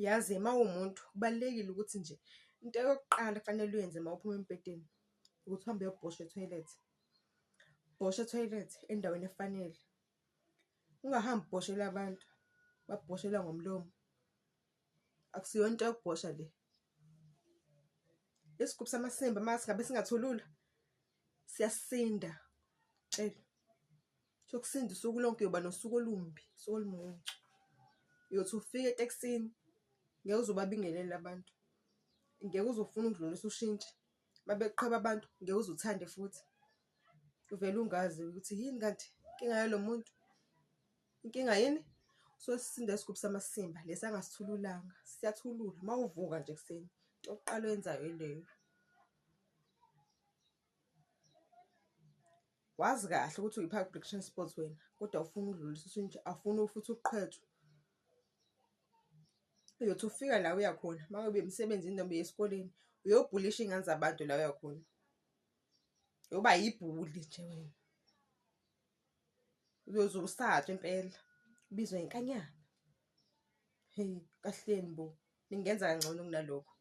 Yazi uma uwumuntu kubalulekile ukuthi nje into yokuqala kufanele uyenze uma uphuma embhedeni ukuthi uhambe uyobhosha ethoyilethi. Bhosha ethoyilethi endaweni efanele. Ungahambi ubhoshela abantu, babhoshela ngomlomo. Akusiyona into yokubhosha le. Isigubhu samasimba uma singabe singathulula siyasinda. Tshela. Sokusinda usuku lonke uyoba nosuku olumbi, usuku olumuncu. Uyothi ufika etekisini ngeke uze ubabingelele abantu. Ngeke uze ufune ukudlulisa ushintshe. Uma beqheba abantu ngeke uze uthande futhi. Uvele ungazi ukuthi yini kanti inkinga yalo muntu. Inkinga yini? Sosisinda isigubhu samasimba lesi angasithululanga. Siyathulula uma uvuka nje ekuseni. Into yokuqala oyenzayo ileyo. Wazi kahle ukuthi uyi-public transport wena kodwa awufuni ukudlulisa ushintshe, awufuni futhi uqhwetshwe. Uyothi ufika la uya khona uma ngabe emsebenzini noma esikoleni uyobhulisha iy'ngane zabantu la uya khona. Uyoba yibhuli nje wena. Uyoze usatshwe impela. Ubizwe inkanyana. Hheyi kahleni bo. Ningenza kangcono kunalokho.